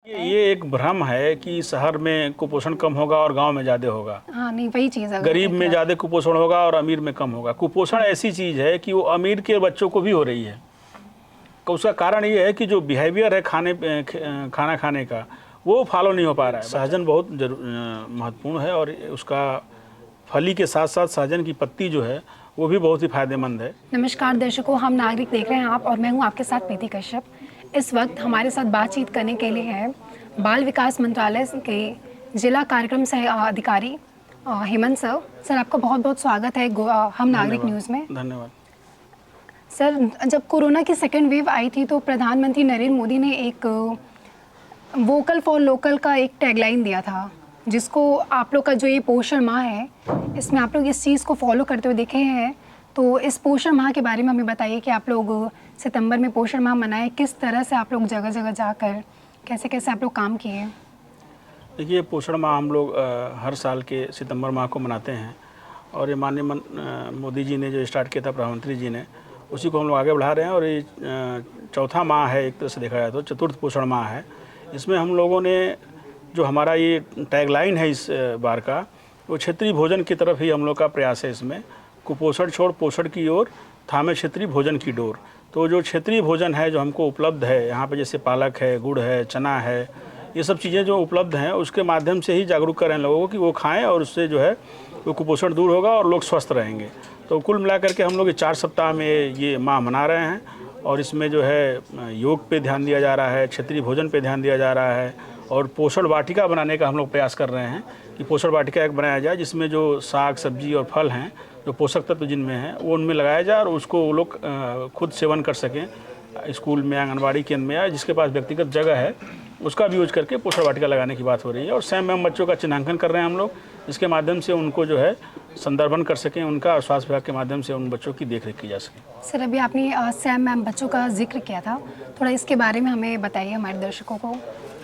ये एक भ्रम है कि शहर में कुपोषण कम होगा और गांव में ज़्यादा होगा। हाँ नहीं, वही चीज़ है। गरीब में ज़्यादा कुपोषण होगा और अमीर में कम होगा। कुपोषण ऐसी चीज़ है कि वो अमीर के बच्चों को भी हो रही है। तो उसका कारण ये है कि जो बिहेवियर है खाना खाने का, वो फॉलो नहीं हो पा रहा है। सहजन बहुत महत्वपूर्ण है और उसका फली के साथ साथ सहजन की पत्ती जो है वो भी बहुत ही फायदेमंद है। नमस्कार दर्शकों, हम नागरिक देख रहे हैं आप और मैं हूं आपके साथ प्रीति कश्यप। इस वक्त हमारे साथ बातचीत करने के लिए है बाल विकास मंत्रालय के जिला कार्यक्रम सह अधिकारी हेमंत सर। सर आपका बहुत बहुत स्वागत है हम नागरिक न्यूज़ में। धन्यवाद सर, जब कोरोना की सेकेंड वेव आई थी तो प्रधानमंत्री नरेंद्र मोदी ने एक वोकल फॉर लोकल का एक टैगलाइन दिया था, जिसको आप लोग का जो ये पोषण माह है इसमें आप लोग इस चीज़ को फॉलो करते हुए देखे हैं। तो इस पोषण माह के बारे में हमें बताइए कि आप लोग सितंबर में पोषण माह मनाए, किस तरह से आप लोग जगह जगह जाकर कैसे कैसे आप लोग काम किए। देखिए, पोषण माह हम लोग हर साल के सितंबर माह को मनाते हैं और ये माननीय मोदी जी ने जो स्टार्ट किया था, प्रधानमंत्री जी ने, उसी को हम लोग आगे बढ़ा रहे हैं। और ये चौथा माह है, एक तरह से देखा जाए तो चतुर्थ पोषण माह है। इसमें हम लोगों ने जो हमारा ये टैगलाइन है इस बार का, वो क्षेत्रीय भोजन की तरफ ही हम लोग का प्रयास है। इसमें कुपोषण छोड़ पोषण की ओर, थामे क्षेत्रीय भोजन की डोर। तो जो क्षेत्रीय भोजन है जो हमको उपलब्ध है यहाँ पे, जैसे पालक है, गुड़ है, चना है, ये सब चीज़ें जो उपलब्ध हैं उसके माध्यम से ही जागरूक करें लोगों को कि वो खाएं और उससे जो है वो कुपोषण दूर होगा और लोग स्वस्थ रहेंगे। तो कुल मिलाकर के हम लोग 4 सप्ताह में ये माह मना रहे हैं और इसमें जो है योग पे ध्यान दिया जा रहा है, क्षेत्रीय भोजन पे ध्यान दिया जा रहा है और पोषण वाटिका बनाने का हम लोग प्रयास कर रहे हैं कि पोषण वाटिका एक बनाया जाए जिसमें जो साग सब्जी और फल हैं, जो पोषक तत्व जिनमें हैं, वो उनमें लगाया जाए और उसको वो लोग खुद सेवन कर सकें। स्कूल में, आंगनबाड़ी केंद्र में, या जिसके पास व्यक्तिगत जगह है उसका भी यूज करके पोषण वाटिका लगाने की बात हो रही है। और सैम मैम बच्चों का चिन्हांकन कर रहे हैं हम लोग, इसके माध्यम से उनको जो है संदर्भन कर सकें उनका, और स्वास्थ्य विभाग के माध्यम से उन बच्चों की देखरेख की जा सके। सर, अभी आपने सैम मैम बच्चों का जिक्र किया था, थोड़ा इसके बारे में हमें बताइए हमारे दर्शकों को।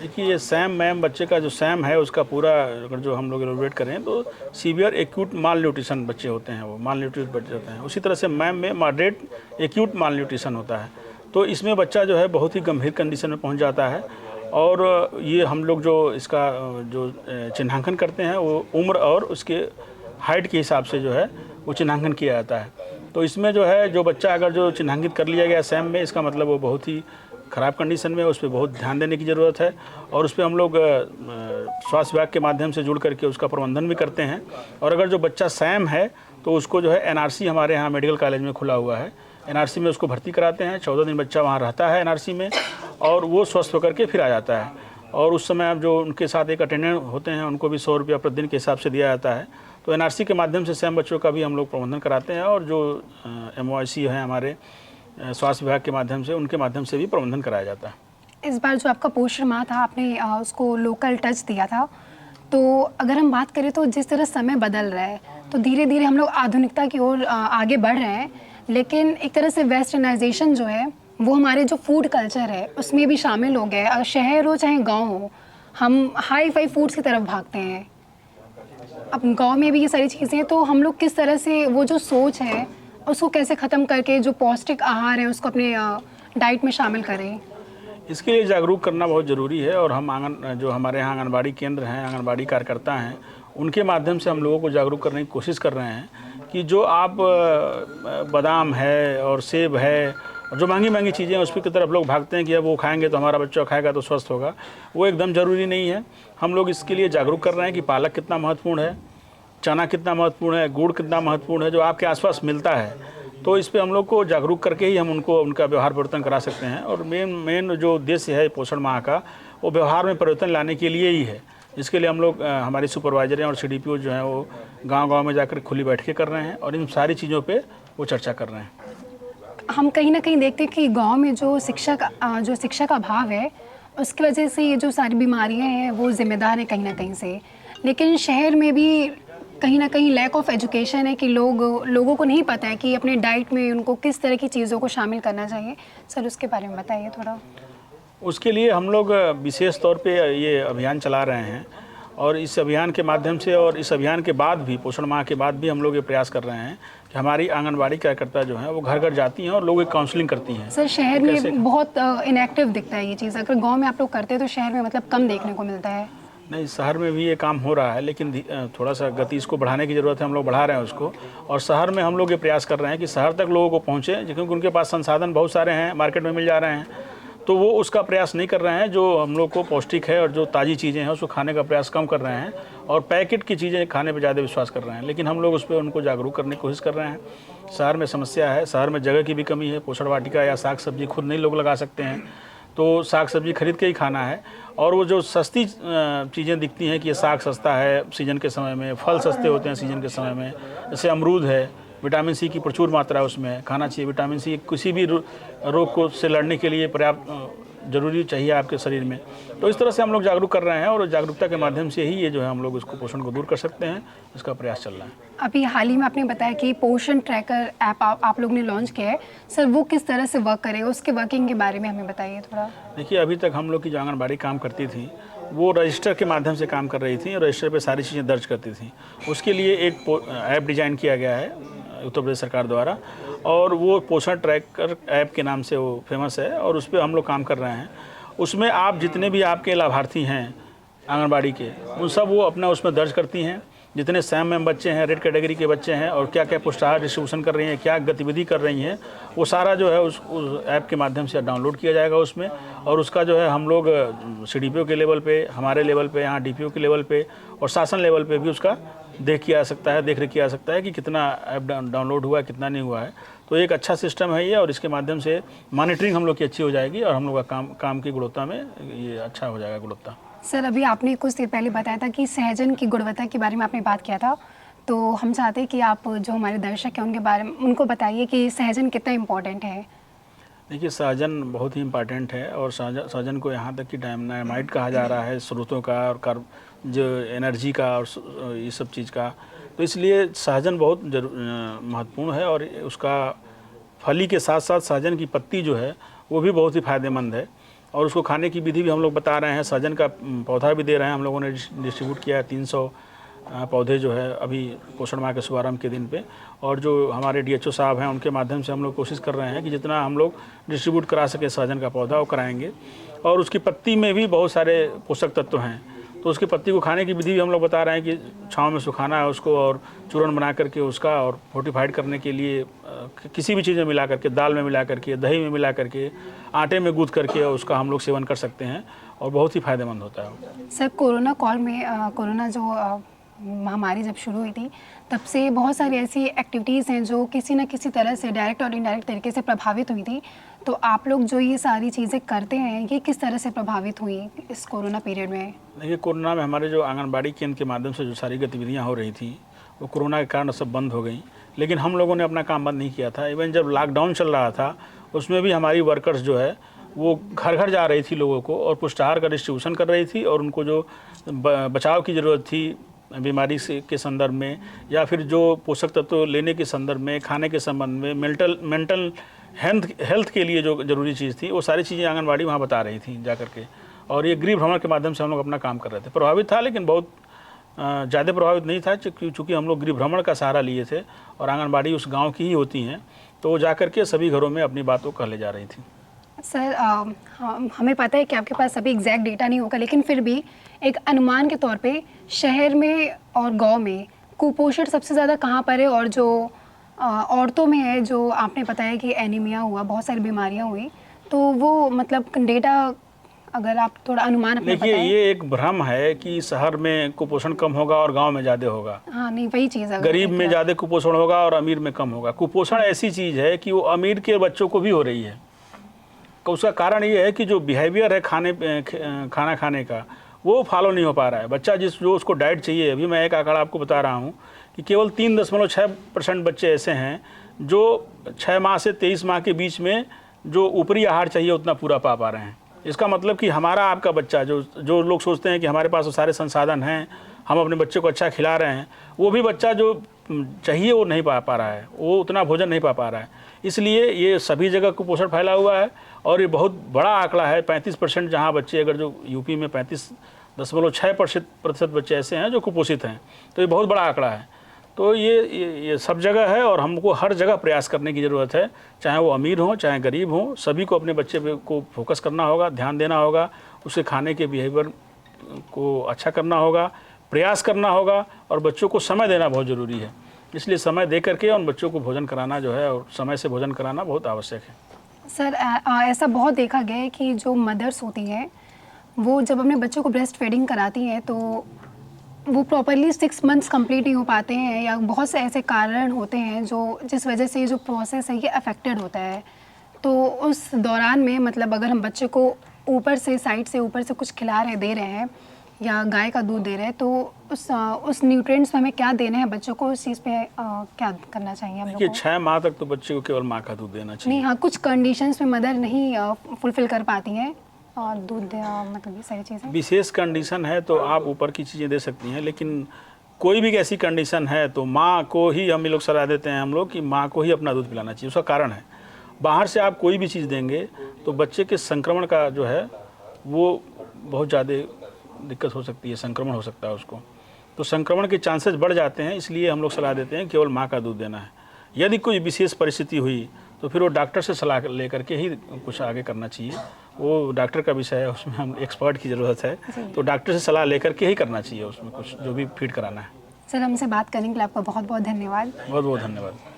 देखिए, ये सैम मैम बच्चे का जो सैम है उसका पूरा अगर जो हम लोग एलोबरेट करें तो सीवियर एक्यूट माल न्यूट्रिशन बच्चे होते हैं, वो माल न्यूट्रिशन बच्चे होते हैं। उसी तरह से मैम में मॉडरेट एक्यूट माल न्यूट्रिशन होता है। तो इसमें बच्चा जो है बहुत ही गंभीर कंडीशन में पहुंच जाता है और ये हम लोग जो इसका जो चिन्हांकन करते हैं वो उम्र और उसके हाइट के हिसाब से जो है वो चिन्हांकन किया जाता है। तो इसमें जो है जो बच्चा अगर जो चिन्हांकित कर लिया गया सैम में, इसका मतलब वो बहुत ही ख़राब कंडीशन में है, उस पर बहुत ध्यान देने की ज़रूरत है और उस पर हम लोग स्वास्थ्य विभाग के माध्यम से जुड़ करके उसका प्रबंधन भी करते हैं। और अगर जो बच्चा सैम है तो उसको जो है एनआरसी हमारे यहाँ मेडिकल कॉलेज में खुला हुआ है, एनआरसी में उसको भर्ती कराते हैं। 14 दिन बच्चा वहाँ रहता है एनआरसी में और वो स्वस्थ होकर के फिर आ जाता है। और उस समय अब जो उनके साथ एक अटेंडेंट होते हैं उनको भी 100 रुपया प्रतिदिन के हिसाब से दिया जाता है। तो एनआरसी के माध्यम से सैम बच्चों का भी हम लोग प्रबंधन कराते हैं और जो MOIC हैं हमारे स्वास्थ्य विभाग के माध्यम से, उनके माध्यम से भी प्रबंधन कराया जाता है। इस बार जो आपका पोषण माह था, आपने उसको लोकल टच दिया था। तो अगर हम बात करें तो जिस तरह समय बदल रहा है तो धीरे धीरे हम लोग आधुनिकता की ओर आगे बढ़ रहे हैं, लेकिन एक तरह से वेस्टर्नाइजेशन जो है वो हमारे जो फूड कल्चर है उसमें भी शामिल हो गया है। शहर हो चाहे गाँव हो, हम हाई फाई फूड्स की तरफ भागते हैं। अब गाँव में भी ये सारी चीज़ें हैं, तो हम लोग किस तरह से वो जो सोच है उसको कैसे ख़त्म करके जो पौष्टिक आहार है उसको अपने डाइट में शामिल करें। इसके लिए जागरूक करना बहुत ज़रूरी है और हम जो हमारे यहाँ आंगनबाड़ी केंद्र हैं, आंगनबाड़ी कार्यकर्ता हैं, उनके माध्यम से हम लोगों को जागरूक करने की कोशिश कर रहे हैं कि जो आप बादाम है और सेब है, जो महंगी महंगी चीज़ें हैं उसकी तरफ लोग भागते हैं कि अब वो खाएंगे तो हमारा बच्चा खाएगा तो स्वस्थ होगा, वो एकदम ज़रूरी नहीं है। हम लोग इसके लिए जागरूक कर रहे हैं कि पालक कितना महत्वपूर्ण है, चना कितना महत्वपूर्ण है, गुड़ कितना महत्वपूर्ण है, जो आपके आसपास मिलता है। तो इस पे हम लोग को जागरूक करके ही हम उनको उनका व्यवहार परिवर्तन करा सकते हैं। और मेन जो उद्देश्य है पोषण माह का, वो व्यवहार में परिवर्तन लाने के लिए ही है। इसके लिए हम लोग हमारे सुपरवाइजर और CDPO जो हैं वो गांव-गांव में जाकर खुली बैठकें कर रहे हैं और इन सारी चीज़ों पे वो चर्चा कर रहे हैं। हम कहीं ना कहीं देखते हैं कि गांव में जो शिक्षा का अभाव है उसकी वजह से ये जो सारी बीमारियां हैं वो जिम्मेदार हैं कहीं ना कहीं से। लेकिन शहर में भी कहीं ना कहीं लैक ऑफ एजुकेशन है कि लोगों को नहीं पता है कि अपने डाइट में उनको किस तरह की चीज़ों को शामिल करना चाहिए। सर, उसके बारे में बताइए थोड़ा। उसके लिए हम लोग विशेष तौर पे ये अभियान चला रहे हैं और इस अभियान के माध्यम से और इस अभियान के बाद भी, पोषण माह के बाद भी हम लोग ये प्रयास कर रहे हैं कि कि हमारी आंगनबाड़ी कार्यकर्ता जो हैं वो घर घर जाती हैं और लोगों की काउंसलिंग करती हैं। सर शहर में बहुत इनएक्टिव दिखता है ये चीज़, अगर गांव में आप लोग करते हैं तो शहर में मतलब कम देखने को मिलता है। नहीं, शहर में भी ये काम हो रहा है, लेकिन थोड़ा सा गति इसको बढ़ाने की ज़रूरत है। हम लोग बढ़ा रहे हैं उसको, और शहर में हम लोग ये प्रयास कर रहे हैं कि शहर तक लोगों को पहुँचे, क्योंकि उनके पास संसाधन बहुत सारे हैं, मार्केट में मिल जा रहे हैं, तो वो उसका प्रयास नहीं कर रहे हैं। जो हम लोग को पौष्टिक है और जो ताज़ी चीज़ें हैं उसको खाने का प्रयास कम कर रहे हैं, और पैकेट की चीज़ें खाने पे ज़्यादा विश्वास कर रहे हैं। लेकिन हम लोग उस पर उनको जागरूक करने की कोशिश कर रहे हैं। शहर में समस्या है, शहर में जगह की भी कमी है, पोषण वाटिका या साग सब्जी खुद नहीं लोग लगा सकते हैं, तो साग सब्जी खरीद के ही खाना है। और वो जो सस्ती चीज़ें दिखती हैं कि ये साग सस्ता है सीज़न के समय में, फल सस्ते होते हैं सीज़न के समय में, जैसे अमरूद है, विटामिन सी की प्रचुर मात्रा है उसमें, खाना चाहिए। विटामिन सी किसी भी रोग को से लड़ने के लिए पर्याप्त ज़रूरी चाहिए आपके शरीर में। तो इस तरह से हम लोग जागरूक कर रहे हैं, और जागरूकता के माध्यम से ही ये जो है हम लोग इसको पोषण को दूर कर सकते हैं, इसका प्रयास चल रहा है। अभी हाल ही में आपने बताया कि पोषण ट्रैकर ऐप आप लोग ने लॉन्च किया है, सर वो किस तरह से वर्क करेगा, उसके वर्किंग के बारे में हमें बताइए थोड़ा। देखिए, अभी तक हम लोग की जो आंगनबाड़ी काम करती थी वो रजिस्टर के माध्यम से काम कर रही थी, और रजिस्टर पे सारी चीज़ें दर्ज करती थी। उसके लिए एक ऐप डिज़ाइन किया गया है उत्तर प्रदेश सरकार द्वारा, और वो पोषण ट्रैकर ऐप के नाम से वो फेमस है, और उस पर हम लोग काम कर रहे हैं। उसमें आप जितने भी आपके लाभार्थी हैं आंगनबाड़ी के, उन सब वो अपना उसमें दर्ज करती हैं। जितने सैम में बच्चे हैं, रेड कैटेगरी के बच्चे हैं, और क्या क्या पुष्टाहार डिस्ट्रीब्यूशन कर रही हैं, क्या गतिविधि कर रही हैं, वो सारा जो है उस ऐप के माध्यम से डाउनलोड किया जाएगा उसमें। और उसका जो है हम लोग CDPO के लेवल पे, हमारे लेवल पे, यहाँ DPO के लेवल पे और शासन लेवल पे भी उसका देख किया जा सकता है, देख रेख किया जा सकता है कि कितना ऐप डाउनलोड हुआ है, कितना नहीं हुआ है। तो एक अच्छा सिस्टम है ये, और इसके माध्यम से मॉनिटरिंग हम लोग की अच्छी हो जाएगी, और हम लोग का काम की गुणवत्ता में ये अच्छा हो जाएगा गुणवत्ता। सर अभी आपने कुछ देर पहले बताया था कि सहजन की गुणवत्ता के बारे में आपने बात किया था, तो हम चाहते हैं कि आप जो हमारे दर्शक हैं उनके बारे में उनको बताइए कि सहजन कितना इम्पोर्टेंट है। देखिए, सहजन बहुत ही इम्पॉर्टेंट है, और सहजन को यहाँ तक कि डायनामाइट कहा जा रहा है स्रोतों का, और जो एनर्जी का और ये सब चीज़ का। तो इसलिए सहजन बहुत महत्वपूर्ण है, और उसका फली के साथ साथ सहजन की पत्ती जो है वो भी बहुत ही फ़ायदेमंद है, और उसको खाने की विधि भी हम लोग बता रहे हैं। सहजन का पौधा भी दे रहे हैं, हम लोगों ने डिस्ट्रीब्यूट किया है 300 पौधे जो है अभी पोषण माह के शुभारंभ के दिन पे। और जो हमारे DHO साहब हैं उनके माध्यम से हम लोग कोशिश कर रहे हैं कि जितना हम लोग डिस्ट्रीब्यूट करा सके सहजन का पौधा वो कराएंगे। और उसकी पत्ती में भी बहुत सारे पोषक तत्व हैं, तो उसकी पत्ती को खाने की विधि भी हम लोग बता रहे हैं कि छाँव में सुखाना है उसको, और चूर्ण बना करके उसका, और फोर्टिफाइड करने के लिए किसी भी चीज़ में मिला करके, दाल में मिला करके, दही में मिला करके, आटे में गूँथ करके उसका हम लोग सेवन कर सकते हैं, और बहुत ही फ़ायदेमंद होता है। सर कोरोना काल में कोरोना जो महामारी जब शुरू हुई थी तब से बहुत सारी ऐसी एक्टिविटीज़ हैं जो किसी न किसी तरह से डायरेक्ट और इनडायरेक्ट तरीके से प्रभावित हुई थी। तो आप लोग जो ये सारी चीज़ें करते हैं ये किस तरह से प्रभावित हुई इस कोरोना पीरियड में? देखिए, कोरोना में हमारे जो आंगनबाड़ी केंद्र के माध्यम से जो सारी गतिविधियाँ हो रही थी वो कोरोना के कारण सब बंद हो गई, लेकिन हम लोगों ने अपना काम बंद नहीं किया था। इवन जब लॉकडाउन चल रहा था उसमें भी हमारी वर्कर्स जो है वो घर घर जा रही थी लोगों को, और पुष्टाहार का डिस्ट्रीब्यूशन कर रही थी, और उनको जो बचाव की ज़रूरत थी बीमारी से के संदर्भ में, या फिर जो पोषक तत्व लेने के संदर्भ में, खाने के संबंध में, मेंटल हेल्थ के लिए जो ज़रूरी चीज़ थी वो सारी चीज़ें आंगनबाड़ी वहाँ बता रही थी जा करके। और ये गृह भ्रमण के माध्यम से हम लोग अपना काम कर रहे थे। प्रभावित था, लेकिन बहुत ज़्यादा प्रभावित नहीं था, चूँकि हम लोग गृह भ्रमण का सहारा लिए थे, और आंगनबाड़ी उस गाँव की ही होती हैं, तो वो जा करके सभी घरों में अपनी बात को कह ले जा रही थी। सर हमें पता है कि आपके पास अभी एग्जैक्ट डेटा नहीं होगा, लेकिन फिर भी एक अनुमान के तौर पे शहर में और गांव में कुपोषण सबसे ज़्यादा कहाँ पर है, और जो औरतों में है, जो आपने बताया कि एनीमिया हुआ, बहुत सारी बीमारियाँ हुई, तो वो मतलब डेटा अगर आप थोड़ा अनुमान अपने देखिए, ये एक भ्रम है कि शहर में कुपोषण कम होगा और गांव में ज़्यादा होगा। हाँ नहीं, वही चीज़ है, गरीब में ज़्यादा कुपोषण होगा और अमीर में कम होगा। कुपोषण ऐसी चीज़ है कि वो अमीर के बच्चों को भी हो रही है। उसका कारण ये है कि जो बिहेवियर है खाना खाने का वो फॉलो नहीं हो पा रहा है। बच्चा जो उसको डाइट चाहिए, अभी मैं एक आंकड़ा आपको बता रहा हूँ कि केवल 3.6% बच्चे ऐसे हैं जो 6 माह से 23 माह के बीच में जो ऊपरी आहार चाहिए उतना पूरा पा रहे हैं। इसका मतलब कि हमारा आपका बच्चा, जो लोग सोचते हैं कि हमारे पास सारे संसाधन हैं, हम अपने बच्चे को अच्छा खिला रहे हैं, वो भी बच्चा जो चाहिए वो नहीं पा रहा है, वो उतना भोजन नहीं पा रहा है। इसलिए ये सभी जगह कुपोषण फैला हुआ है, और ये बहुत बड़ा आंकड़ा है। 35% जहाँ बच्चे, अगर जो यूपी में 35.6% बच्चे ऐसे हैं जो कुपोषित हैं, तो ये बहुत बड़ा आंकड़ा है। तो ये सब जगह है और हमको हर जगह प्रयास करने की ज़रूरत है, चाहे वो अमीर हो चाहे गरीब हो, सभी को अपने बच्चे पे को फोकस करना होगा, ध्यान देना होगा, उसके खाने के बिहेवियर को अच्छा करना होगा, प्रयास करना होगा और बच्चों को समय देना बहुत ज़रूरी है। इसलिए समय दे करके उन बच्चों को भोजन कराना जो है और समय से भोजन कराना बहुत आवश्यक है। सर ऐसा बहुत देखा गया है कि जो मदर्स होती हैं वो जब अपने बच्चों को ब्रेस्ट फीडिंग कराती हैं तो वो प्रॉपरली 6 मंथ्स कंप्लीट नहीं हो पाते हैं, या बहुत से ऐसे कारण होते हैं जो जिस वजह से ये जो प्रोसेस है ये अफेक्टेड होता है। तो उस दौरान में मतलब अगर हम बच्चे को ऊपर से साइड से ऊपर से कुछ खिला रहे दे रहे हैं या गाय का दूध दे रहे हैं तो उस न्यूट्रिएंट्स में हमें क्या देना है बच्चों को, उस चीज़ पे क्या करना चाहिए हम लोग देखिए को? 6 माह तक तो बच्चे को केवल माँ का दूध देना चाहिए। नहीं, हाँ, कुछ कंडीशंस में मदर नहीं फुलफिल कर पाती हैं और दूध मतलब ये सारी चीज़ें। विशेष कंडीशन है तो आप ऊपर की चीज़ें दे सकती हैं, लेकिन कोई भी ऐसी कंडीशन है तो माँ को ही हम लोग सलाह देते हैं कि माँ को ही अपना दूध पिलाना चाहिए। उसका कारण है बाहर से आप कोई भी चीज़ देंगे तो बच्चे के संक्रमण का जो है वो बहुत ज़्यादा दिक्कत हो सकती है, संक्रमण हो सकता है उसको, तो संक्रमण के चांसेस बढ़ जाते हैं। इसलिए हम लोग सलाह देते हैं केवल माँ का दूध देना है। यदि कोई विशेष परिस्थिति हुई तो फिर वो डॉक्टर से सलाह लेकर के ही कुछ आगे करना चाहिए, वो डॉक्टर का विषय है, उसमें हम एक्सपर्ट की ज़रूरत है, तो डॉक्टर से सलाह लेकर के ही करना चाहिए उसमें कुछ जो भी फीड कराना है। सर, हमसे बात करने के लिए आपका बहुत बहुत धन्यवाद। बहुत बहुत धन्यवाद।